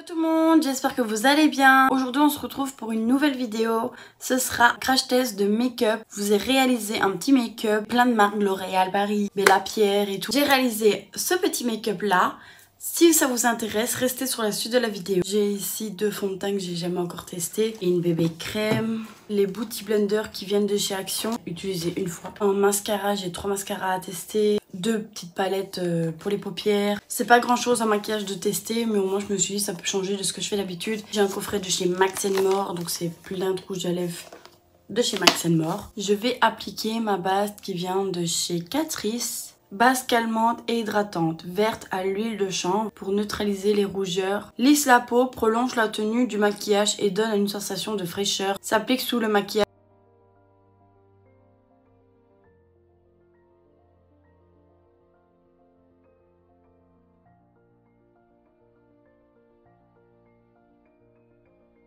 Hello tout le monde, j'espère que vous allez bien. Aujourd'hui on se retrouve pour une nouvelle vidéo. Ce sera crash test de make-up. Je vous ai réalisé un petit make-up, plein de marques, L'Oréal, Paris, Bella Pierre et tout. J'ai réalisé ce petit make-up là. Si ça vous intéresse, restez sur la suite de la vidéo. J'ai ici deux fonds de teint que j'ai jamais encore testé et une bébé crème. Les Beauty Blender qui viennent de chez Action, utilisé une fois. En mascara, j'ai 3 mascaras à tester. 2 petites palettes pour les paupières. C'est pas grand chose en maquillage de tester, mais au moins je me suis dit ça peut changer de ce que je fais d'habitude. J'ai un coffret de chez Max More, donc c'est plein de rouge à lèvres de chez Max More. Je vais appliquer ma base qui vient de chez Catrice. Base calmante et hydratante, verte à l'huile de chanvre pour neutraliser les rougeurs. Lisse la peau, prolonge la tenue du maquillage et donne une sensation de fraîcheur. S'applique sous le maquillage.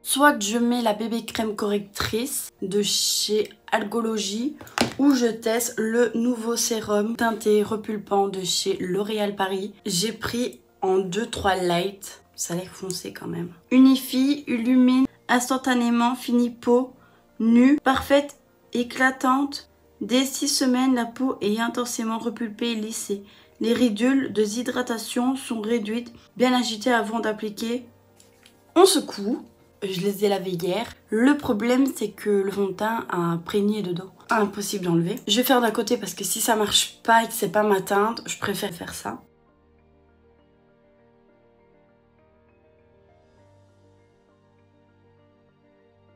Soit je mets la bébé crème correctrice de chez Algologie ou je teste le nouveau sérum teinté repulpant de chez L'Oréal Paris. J'ai pris en 2-3 light, ça a l'air foncé quand même. Unifie, illumine instantanément, fini peau nue, parfaite, éclatante. Dès 6 semaines, la peau est intensément repulpée et lissée. Les ridules de déshydratation sont réduites, bien agitées avant d'appliquer. On secoue. Je les ai lavés hier. Le problème, c'est que le fond de teint a imprégné dedans. Impossible d'enlever. Je vais faire d'un côté parce que si ça marche pas et que c'est pas ma teinte, je préfère faire ça.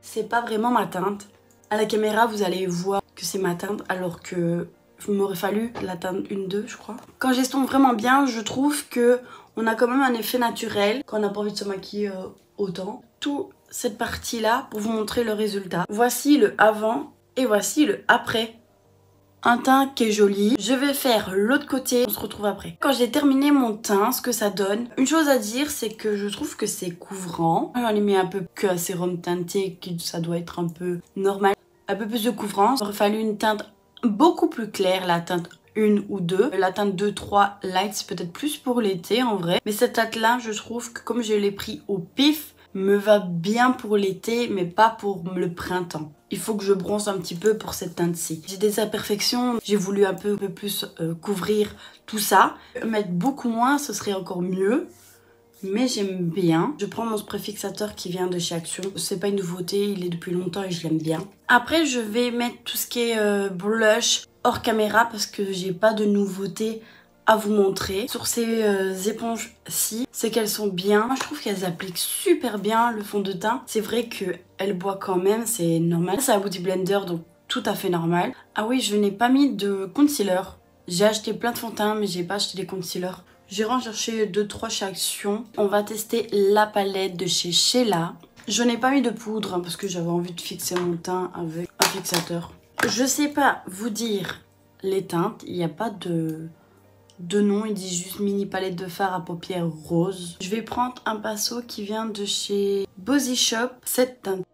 C'est pas vraiment ma teinte. À la caméra, vous allez voir que c'est ma teinte alors que il m'aurait fallu la teinte 1-2, je crois. Quand j'estompe vraiment bien, je trouve que on a quand même un effet naturel quand on n'a pas envie de se maquiller autant. Toute cette partie là pour vous montrer le résultat. Voici le avant et voici le après. Un teint qui est joli. Je vais faire l'autre côté, on se retrouve après. Quand j'ai terminé mon teint, ce que ça donne, une chose à dire, c'est que je trouve que c'est couvrant. J'en ai mis un peu que un sérum teinté, ça doit être un peu normal. Un peu plus de couvrance. Il aurait fallu une teinte beaucoup plus claire, la teinte 1 ou 2. La teinte 2-3 light, c'est peut-être plus pour l'été en vrai. Mais cette teinte là, je trouve que comme je l'ai pris au pif, me va bien pour l'été, mais pas pour le printemps. Il faut que je bronze un petit peu pour cette teinte-ci. J'ai des imperfections, j'ai voulu un peu plus couvrir tout ça. Mettre beaucoup moins, ce serait encore mieux. Mais j'aime bien. Je prends mon spray fixateur qui vient de chez Action. C'est pas une nouveauté, il est depuis longtemps et je l'aime bien. Après, je vais mettre tout ce qui est blush hors caméra parce que j'ai pas de nouveauté à vous montrer. Sur ces éponges-ci, c'est qu'elles sont bien. Je trouve qu'elles appliquent super bien le fond de teint. C'est vrai qu'elles boivent quand même, c'est normal. C'est un Beauty Blender, donc tout à fait normal. Ah oui, je n'ai pas mis de concealer. J'ai acheté plein de fond de teint, mais j'ai pas acheté des concealers. J'irai en chercher 2-3 chez Action. On va tester la palette de chez Sheila. Je n'ai pas mis de poudre hein, parce que j'avais envie de fixer mon teint avec un fixateur. Je sais pas vous dire les teintes, il n'y a pas de nom, il dit juste mini palette de fard à paupières rose. Je vais prendre un pinceau qui vient de chez Body Shop, cette teinte.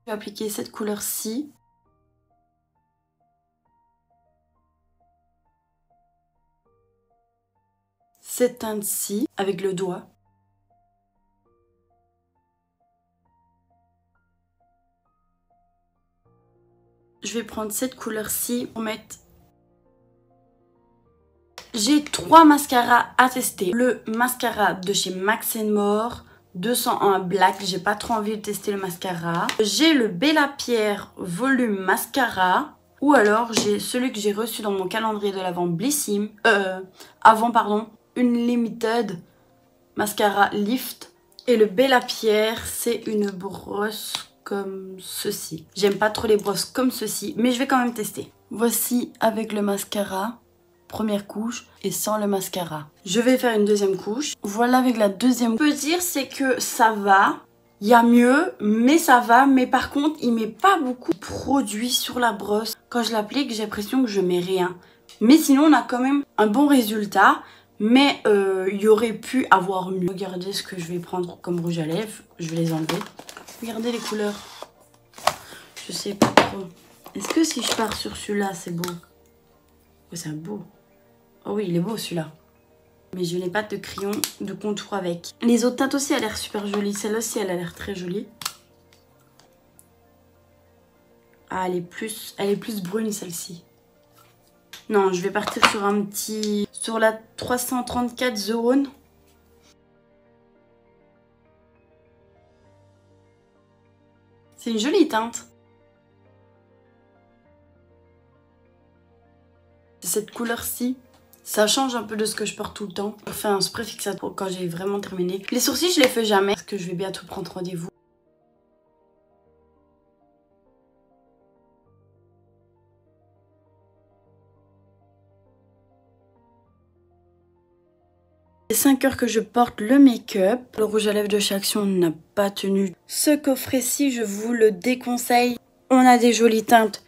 Je vais appliquer cette couleur-ci. Cette teinte-ci avec le doigt. Je vais prendre cette couleur-ci pour mettre... J'ai 3 mascaras à tester. Le mascara de chez Max More 201 Black, j'ai pas trop envie de tester le mascara. J'ai le Bella Pierre Volume Mascara. Ou alors j'ai celui que j'ai reçu dans mon calendrier de l'Avent Blissim. Une Limited Mascara Lift. Et le Bella Pierre, c'est une brosse comme ceci. J'aime pas trop les brosses comme ceci, mais je vais quand même tester. Voici avec le mascara. Première couche et sans le mascara. Je vais faire une deuxième couche. Voilà avec la deuxième couche. Ce que je peux dire c'est que ça va. Il y a mieux, mais ça va. Mais par contre, il met pas beaucoup de produit sur la brosse. Quand je l'applique, j'ai l'impression que je mets rien. Mais sinon, on a quand même un bon résultat. Mais il y aurait pu avoir mieux. Regardez ce que je vais prendre comme rouge à lèvres. Je vais les enlever. Regardez les couleurs. Je sais pas trop. Est-ce que si je pars sur celui-là, c'est beau? Oh, c'est beau. Oh oui, il est beau celui-là. Mais je n'ai pas de crayon de contour avec. Les autres teintes aussi, elle a l'air super jolie. Celle-là aussi, elle a l'air très jolie. Ah, elle est plus brune celle-ci. Non, je vais partir sur un petit... Sur la 334 The One. C'est une jolie teinte. Cette couleur-ci, ça change un peu de ce que je porte tout le temps. Je fais un spray fixateur quand j'ai vraiment terminé. Les sourcils, je les fais jamais parce que je vais bientôt prendre rendez-vous. C'est 5 heures que je porte le make-up. Le rouge à lèvres de chez Action n'a pas tenu. Ce coffret-ci, je vous le déconseille. On a des jolies teintes.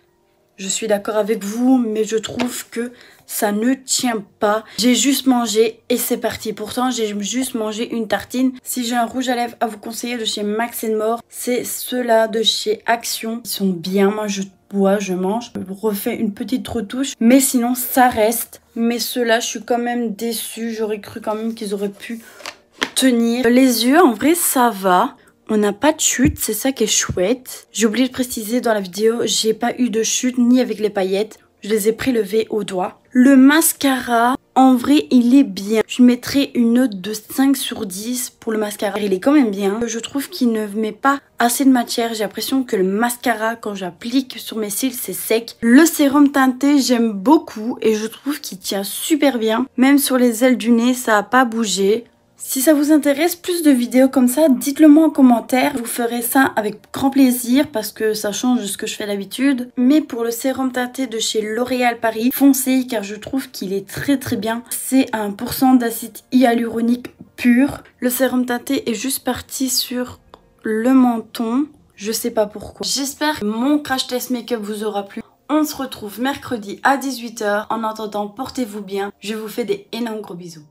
Je suis d'accord avec vous, mais je trouve que ça ne tient pas. J'ai juste mangé et c'est parti. Pourtant, j'ai juste mangé une tartine. Si j'ai un rouge à lèvres à vous conseiller de chez Max More, c'est ceux-là de chez Action. Ils sont bien. Moi, je bois, je mange. Je refais une petite retouche, mais sinon, ça reste. Mais ceux-là, je suis quand même déçue. J'aurais cru quand même qu'ils auraient pu tenir. Les yeux, en vrai, ça va. On n'a pas de chute, c'est ça qui est chouette. J'ai oublié de préciser dans la vidéo, j'ai pas eu de chute ni avec les paillettes. Je les ai prélevées au doigt. Le mascara, en vrai, il est bien. Je mettrais une note de 5 sur 10 pour le mascara. Il est quand même bien. Je trouve qu'il ne met pas assez de matière. J'ai l'impression que le mascara, quand j'applique sur mes cils, c'est sec. Le sérum teinté, j'aime beaucoup et je trouve qu'il tient super bien. Même sur les ailes du nez, ça n'a pas bougé. Si ça vous intéresse, plus de vidéos comme ça, dites-le moi en commentaire. Je vous ferai ça avec grand plaisir parce que ça change de ce que je fais d'habitude. Mais pour le sérum teinté de chez L'Oréal Paris, foncez car je trouve qu'il est très bien. C'est un % d'acide hyaluronique pur. Le sérum teinté est juste parti sur le menton. Je sais pas pourquoi. J'espère que mon crash test make-up vous aura plu. On se retrouve mercredi à 18 h. En attendant, portez-vous bien. Je vous fais des énormes gros bisous.